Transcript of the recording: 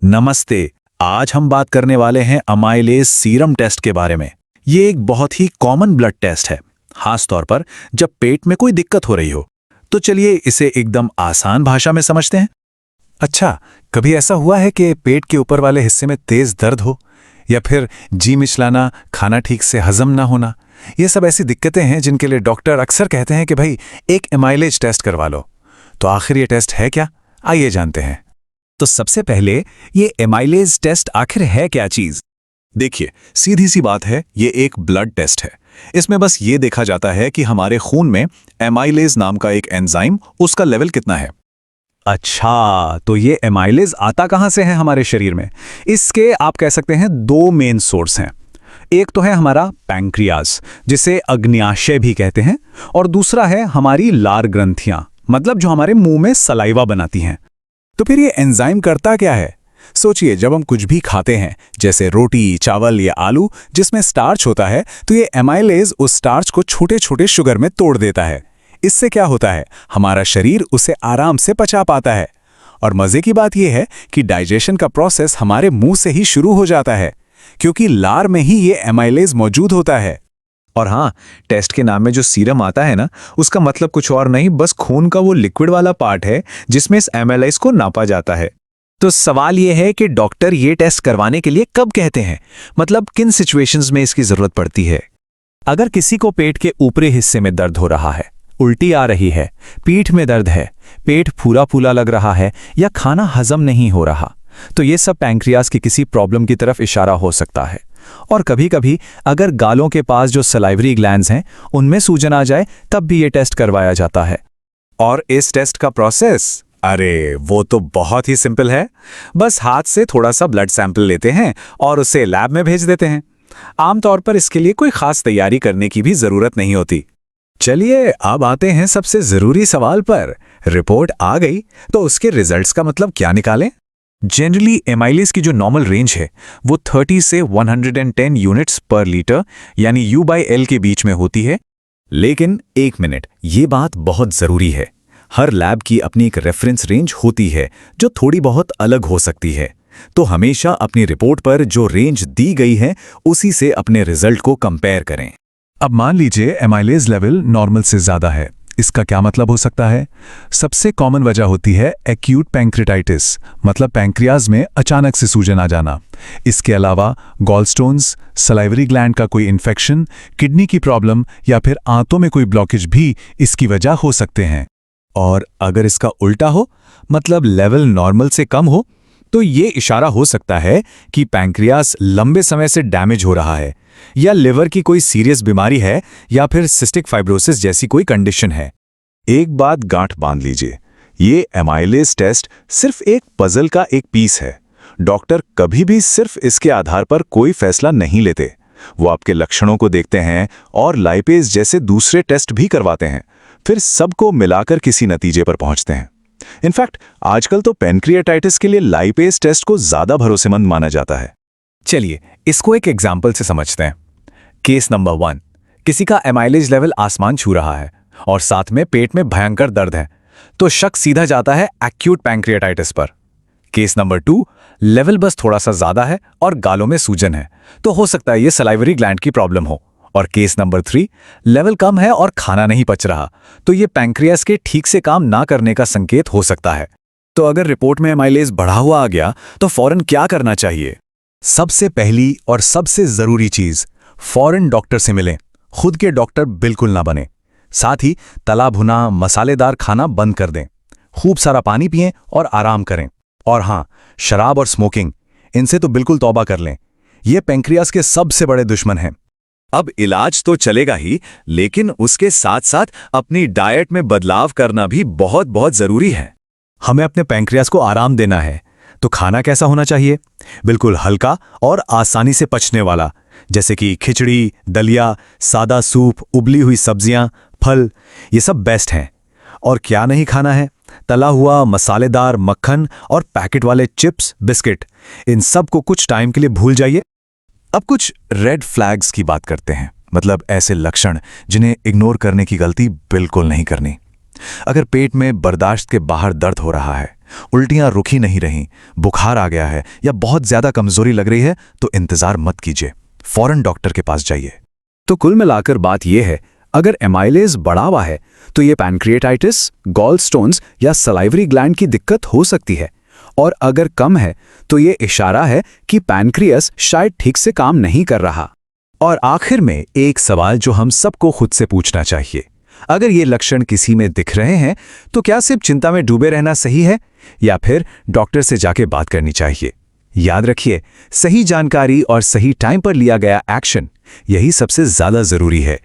नमस्ते। आज हम बात करने वाले हैं अमाइलेज सीरम टेस्ट के बारे में। ये एक बहुत ही कॉमन ब्लड टेस्ट है, खास तौर पर जब पेट में कोई दिक्कत हो रही हो। तो चलिए इसे एकदम आसान भाषा में समझते हैं। अच्छा, कभी ऐसा हुआ है कि पेट के ऊपर वाले हिस्से में तेज दर्द हो, या फिर जी मिचलाना, खाना ठीक से हजम ना होना? ये सब ऐसी दिक्कतें हैं जिनके लिए डॉक्टर अक्सर कहते हैं कि भाई एक एमाइलेज टेस्ट करवा लो। तो आखिर ये टेस्ट है क्या? आइए जानते हैं। तो सबसे पहले ये एमाइलेज टेस्ट आखिर है क्या चीज? देखिए, सीधी सी बात है, ये एक ब्लड टेस्ट है। इसमें बस ये देखा जाता है कि हमारे खून में एमाइलेज नाम का एक एंजाइम, उसका लेवल कितना है। अच्छा, तो ये एमाइलेज आता कहां से है हमारे शरीर में? इसके आप कह सकते हैं दो मेन सोर्स हैं। एक तो है हमारा पैंक्रियाज, जिसे अग्न्याशय भी कहते हैं, और दूसरा है हमारी लार ग्रंथियां, मतलब जो हमारे मुंह में सलाइवा बनाती हैं। तो फिर ये एंजाइम करता क्या है? सोचिए, जब हम कुछ भी खाते हैं, जैसे रोटी, चावल या आलू, जिसमें स्टार्च होता है, तो ये एमाइलेज उस स्टार्च को छोटे छोटे शुगर में तोड़ देता है। इससे क्या होता है, हमारा शरीर उसे आराम से पचा पाता है। और मजे की बात यह है कि डाइजेशन का प्रोसेस हमारे मुंह से ही शुरू हो जाता है, क्योंकि लार में ही ये एमाइलेज मौजूद होता है। और हाँ, टेस्ट के नाम में जो सीरम आता है ना, उसका मतलब कुछ और नहीं, बस खून का वो लिक्विड वाला पार्ट है जिसमें इस एमाइलेज को नापा जाता है। तो सवाल ये है कि डॉक्टर ये टेस्ट करवाने के लिए कब कहते हैं, मतलब किन सिचुएशंस में इसकी जरूरत पड़ती है। अगर किसी को पेट के ऊपरी हिस्से में दर्द हो रहा है, उल्टी आ रही है, पीठ में दर्द है, पेट फूला फूला लग रहा है, या खाना हजम नहीं हो रहा, तो ये सब पैंक्रियाज की किसी प्रॉब्लम की तरफ इशारा हो सकता है। और कभी कभी अगर गालों के पास जो सलाइवरी ग्लैंड्स हैं, उनमें सूजन आ जाए, तब भी ये टेस्ट करवाया जाता है। और इस टेस्ट का प्रोसेस, अरे वो तो बहुत ही सिंपल है। बस हाथ से थोड़ा सा ब्लड सैंपल लेते हैं और उसे लैब में भेज देते हैं। आमतौर पर इसके लिए कोई खास तैयारी करने की भी जरूरत नहीं होती। चलिए अब आते हैं सबसे जरूरी सवाल पर। रिपोर्ट आ गई, तो उसके रिजल्ट्स का मतलब क्या निकालें? जनरली एमाइलेज की जो नॉर्मल रेंज है वो 30 से 110 यूनिट्स पर लीटर, यानी U/L के बीच में होती है। लेकिन एक मिनट, ये बात बहुत जरूरी है। हर लैब की अपनी एक रेफरेंस रेंज होती है जो थोड़ी बहुत अलग हो सकती है। तो हमेशा अपनी रिपोर्ट पर जो रेंज दी गई है उसी से अपने रिजल्ट को कंपेयर करें। अब मान लीजिए एमाइलेज लेवल नॉर्मल से ज्यादा है। इसका क्या मतलब हो सकता है? सबसे कॉमन वजह होती है एक्यूट पैंक्रेटाइटिस, मतलब पैंक्रियाज में अचानक से सूजन आ जाना। इसके अलावा गॉलस्टोन्स, सलाइवरी ग्लैंड का कोई इन्फेक्शन, किडनी की प्रॉब्लम या फिर आंतों में कोई ब्लॉकेज भी इसकी वजह हो सकते हैं। और अगर इसका उल्टा हो, मतलब लेवल नॉर्मल से कम हो, तो ये इशारा हो सकता है कि पैंक्रियाज लंबे समय से डैमेज हो रहा है, या लिवर की कोई सीरियस बीमारी है, या फिर सिस्टिक फाइब्रोसिस जैसी कोई कंडीशन है। एक बात गांठ बांध लीजिए, ये एमाइलेज टेस्ट सिर्फ एक पजल का एक पीस है। डॉक्टर कभी भी सिर्फ इसके आधार पर कोई फैसला नहीं लेते। वो आपके लक्षणों को देखते हैं और लाइपेज जैसे दूसरे टेस्ट भी करवाते हैं, फिर सबको मिलाकर किसी नतीजे पर पहुंचते हैं। इनफैक्ट आजकल तो पैंक्रियाटाइटिस के लिए लाइपेज टेस्ट को ज्यादा भरोसेमंद माना जाता है। चलिए इसको एक एग्जाम्पल से समझते हैं। केस नंबर 1, किसी का एमाइलेज लेवल आसमान छू रहा है और साथ में पेट में भयंकर दर्द है, तो शक सीधा जाता है एक्यूट पैंक्रियाटाइटिस पर। केस नंबर 2, लेवल बस थोड़ा सा ज्यादा है और गालों में सूजन है, तो हो सकता है ये सलाइवरी ग्लैंड की प्रॉब्लम हो। और केस नंबर 3, लेवल कम है और खाना नहीं पच रहा, तो ये पैंक्रियास के ठीक से काम ना करने का संकेत हो सकता है। तो अगर रिपोर्ट में एमाइलेज बढ़ा हुआ आ गया, तो फौरन क्या करना चाहिए? सबसे पहली और सबसे जरूरी चीज, फौरन डॉक्टर से मिलें। खुद के डॉक्टर बिल्कुल ना बने। साथ ही तला भुना मसालेदार खाना बंद कर दें। खूब सारा पानी पिएं और आराम करें। और हाँ, शराब और स्मोकिंग, इनसे तो बिल्कुल तौबा कर लें। ये पैंक्रियास के सबसे बड़े दुश्मन हैं। अब इलाज तो चलेगा ही, लेकिन उसके साथ साथ अपनी डाइट में बदलाव करना भी बहुत बहुत जरूरी है। हमें अपने पैंक्रियास को आराम देना है, तो खाना कैसा होना चाहिए? बिल्कुल हल्का और आसानी से पचने वाला, जैसे कि खिचड़ी, दलिया, सादा सूप, उबली हुई सब्जियां, फल, ये सब बेस्ट हैं। और क्या नहीं खाना है? तला हुआ, मसालेदार, मक्खन और पैकेट वाले चिप्स, बिस्किट, इन सब को कुछ टाइम के लिए भूल जाइए। अब कुछ रेड फ्लैग्स की बात करते हैं, मतलब ऐसे लक्षण जिन्हें इग्नोर करने की गलती बिल्कुल नहीं करनी। अगर पेट में बर्दाश्त के बाहर दर्द हो रहा है, उल्टियां रुक ही नहीं रहीं, बुखार आ गया है या बहुत ज्यादा कमजोरी लग रही है तो इंतजार मत कीजिए, फौरन डॉक्टर के पास जाइए। तो कुल मिलाकर बात यह है, अगर एमाइलेज बढ़ा हुआ है तो ये पैनक्रिएटाइटिस, गॉल स्टोन्स या सलाइवरी ग्लैंड की दिक्कत हो सकती है, और अगर कम है तो ये इशारा है कि पैनक्रियास शायद ठीक से काम नहीं कर रहा। और आखिर में एक सवाल जो हम सबको खुद से पूछना चाहिए, अगर ये लक्षण किसी में दिख रहे हैं तो क्या सिर्फ चिंता में डूबे रहना सही है या फिर डॉक्टर से जाके बात करनी चाहिए? याद रखिए, सही जानकारी और सही टाइम पर लिया गया एक्शन, यही सबसे ज्यादा जरूरी है।